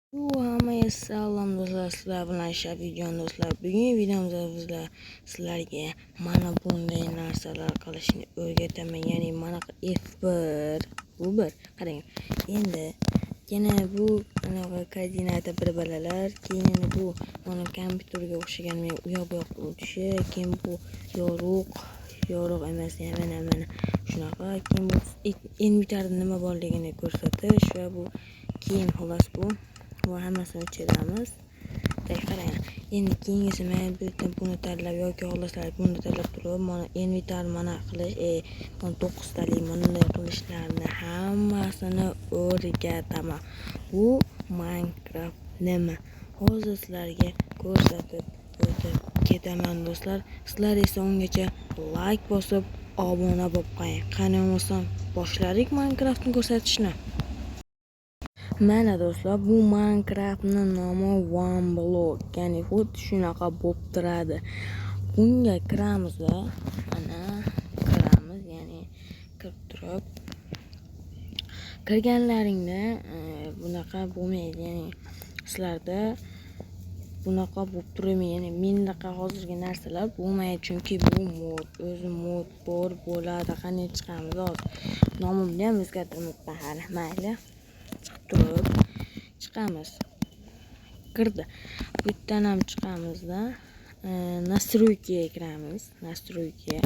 Hammaga salom do'stlar, sizlar bilan Shafijon do'stlar. Bugungi videomizda sizlarga mana bunday narsalar qilishni o'rgataman. Ya'ni mana F1 bu bir qarang. Endi yana bu anaqa koordinata bir balalar, keyin bu mana kompyuterga o'xshagan men u yoqqa o'tishi, keyin bu yorug' emas, mana shunaqa. Keyin bu inventarda nima borligini ko'rsatish va bu keyin xolos bu hammasini o'chiramiz. Qarang, endi keyingisi men buni tanlab yoki xohlasangiz buni tanlab turib, mana inventar mana qilish, mana 9 talik bunday qilishlarni hammasini o'rgataman. Bu Minecraft nima? Hozir sizlarga ko'rsatib o'tib ketaman do'stlar. Sizlar esa ungacha like bosib, obuna bo'lib qo'ying. Qani bo'lmasam boshladik Minecraftni ko'rsatishni. Mana do'stlar, bu Minecraftning nomi OneBlock, ya'ni xuddi shunaqa bo'lib turadi. Bunga kiramiz va mana kiramiz, ya'ni kirib turib kirganlaringda bunaqa bo'lmaydi, ya'ni sizlarda bunaqa bo'lib turmaydi. Ya'ni mendaqa hozirgi narsalar bo'lmaydi, chunki bu mod bo'ladi. Qani chiqamiz hozir. Nomimni ham o'zgartirmayapman hali. Mayli. Turib chiqamiz. Kirdi. Bu yerdan ham chiqamizda nastroykaga kiramiz. Nastroykaga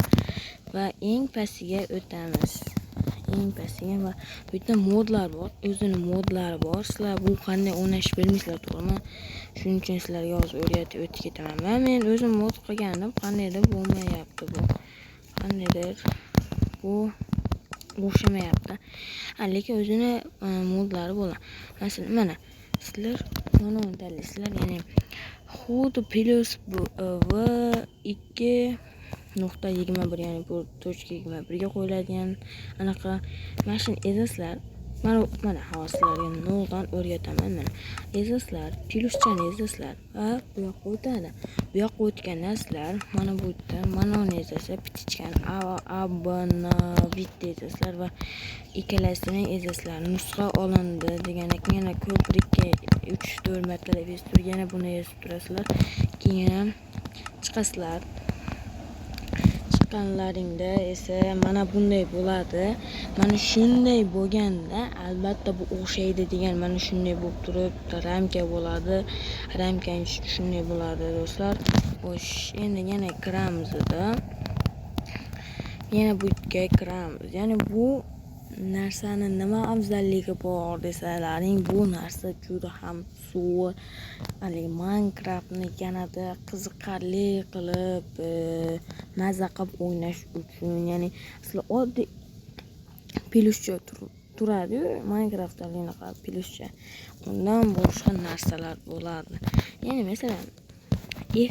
va eng pastiga o'tamiz. Eng pastiga va bu yerda modlar bor. O'zining modlari bor. Sizlar bu qanday o'ynashni bilmaysizlar, to'g'rimi? Shuning uchun sizlarga hozir o'rgatib o'tib ketaman. Va men o'zim mod qilganim, qandaydir bo'lmayapti bu. Qandaydir bu o'xshamayapti. Lekin o'zini modlari bo'ladi. Masalan, mana sizlar mana uni tanlaysizlar, ya'ni xuddi plus v2.21, ya'ni bu .21 ga qo'yiladigan anaqa mashina ezasizlar. Mana sizlarga noldan o'rgataman. Mana ezasizlar, pluschani ezasizlar va bu yoqqa o'tadi. Bu yoqqa o'tgandan sizlar mana bu yerda mana uni ezasizlar, pitichkani abonavit ezasizlar va ikkalasining ezasizlar. Nusxa olindi degandan keyin yana ko'prikka 3-4 martalab ezib turib, yana buni ezib turasizlar. Keyin chiqasizlar. Chiqqanlaringda esa mana bunday bo'ladi. Mana shunday bo'lganda albatta bu o'xshaydi degan, mana shunday bo'lib turib ramka bo'ladi. Ramkang shunday bo'ladi do'stlar. Xo'sh, endi yana kiramizda. Yana bu yerga kiramiz. Ya'ni bu narsani nima afzalligi bor desalaring, bu narsa juda ham zo'r. Minecraftni yanada qiziqarli qilib, mazza qilib o'ynash uchun, ya'ni sizlar oddiy pelushcha turadi-yu, Minecraftda bunaqa pelushcha. Undan boshqa narsalar bo'ladi. Ya'ni masalan,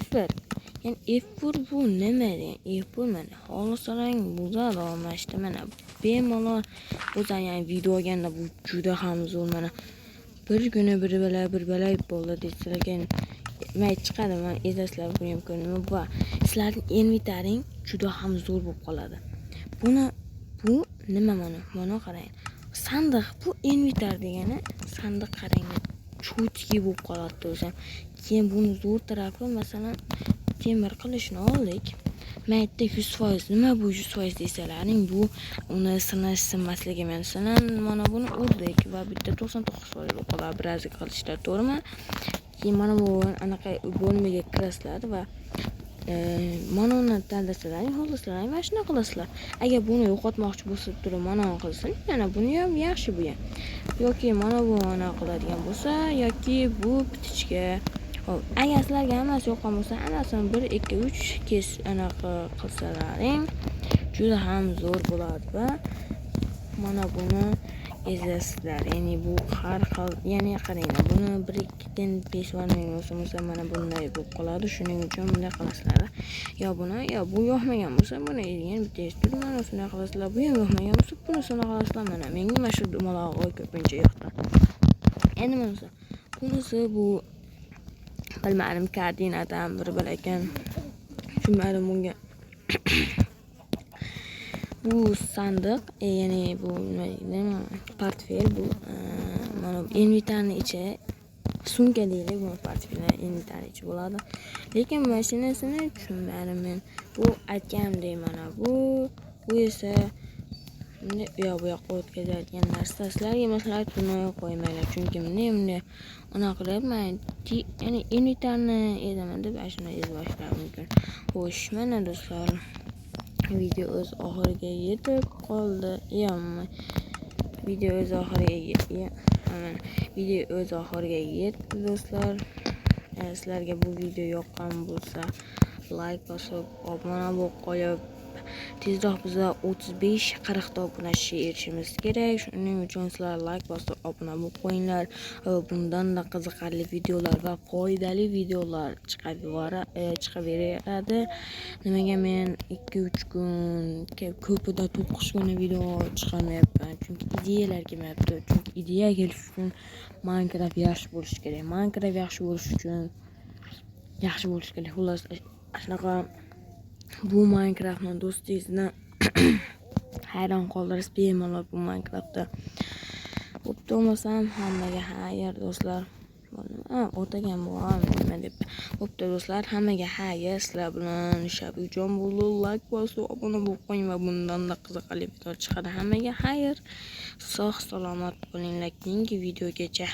F1. Ya'ni F1 bu nima degan? F1 mana xohlasalang buzadi olmashdi, mana bemalol buzadi. Ya'ni video olganda bu juda ham zo'r. Mana bir kuni bir balay bo'ldi deysizlar, may chiqadi, mana ezasizlar, buni ham ko'rdim. Va sizlarning inventaring juda ham zo'r bo'lib qoladi. Bu nima mana qarang. Sandiq, bu inventar degani sandiq, qarang. Cho'tki bo'lib qoladi o'zi. Keyin buni zo'r tarafi, masalan, temir qilishni oldik. Maytda 100%. Nima bu 100% desalaring, bu uni sinmasligi. Masalan, mana buni urdik va bitta 99% bo'lib qoladi birazga qilishlar, to'g'rimi? Keyin mana bu anaqa bo'lmaga kirasizlar va mana uni tanlasalaring, xohlasalaring mana shuni qilasizlar. Agar buni yo'qotmoqchi bo'lsa turib mana uni qilsang, yana buni ham yaxshi bu ham. Yoki mana bu ana qiladigan bo'lsa, yoki bu pitichka. Agar sizlarga hammasi yoqqan bo'lsa, hammasini 1 2 3 kes anaqa qilsalaring juda ham zo'r bo'ladi va mana buni ezasizlar. Ya'ni bu har xil, ya'ni qaranglar, buni 1 dan 5 o'rniga bo'lsa, mana bunday bo'lib qoladi. Shuning uchun bunday qilasizlar. Yo buni, yo bu yoqmagan bo'lsa, buni ezgan bitta ezib mana shunday qilasizlar. Bu ham yoqmagan bo'lsa, buni shunday qilasizlar. Mana menga mana shu dumalog'i ko'pincha yoqdi. Endi bunisi bu bilmadim, koordinatam bir ekan. Tushunmadim bunga. Bu sandiq, ya'ni bu nima, portfel bu. Mana inventarning ichi sumka deylik, bu portfelni inventariychi bo'ladi. Lekin mashinasini tushunmadim men. Bu aytganimdek mana bu esa bunday bu yoqqa o'tkazadigan narsa. Sizlarga maslahat dunyoga qo'ymaylar, chunki bunday anaqa qilyapman. Ya'ni inventarni ezaman deb ashuna ezib boshlash mumkin. Xo'sh, mana do'stlar, video o'z oxiriga yetib qoldi. Video o'z oxiriga yetdi do'stlar. Sizlarga bu video yoqqan bo'lsa, like bosib, obuna bo'lib qolib, tezroq biza 35-40 ta obunachiga erishimiz kerak. Shuning uchun sizlar like bosib, obuna bo'lib qo'yinglar. Bundan-da qiziqarli videolar va foydali videolar chiqaveradi. Nimaga men 2-3 kun, ko'pida 9 kun video chiqarmayapman? Chunki ideyalar kelmayapti. Chunki ideya kelish uchun Minecraft yaxshi bo'lish kerak. Minecraft yaxshi bo'lish kerak. Xullas, shunaqa bu Minecraftni do'stingizni hayron qoldirasiz bemalol bu Minecraftda. Bo'pti, bo'lmasam hammaga xayr do'stlar. O'tagan bo'lam nima deb. Bo'pti do'stlar, hammaga xayr. Sizlar bilan Shabijon bo'ldi. Like bosib, obuna bo'lib qo'ying va bundan-da qiziqarli video chiqadi. Hammaga xayr. Sog' salomat bo'linglar keyingi videogacha.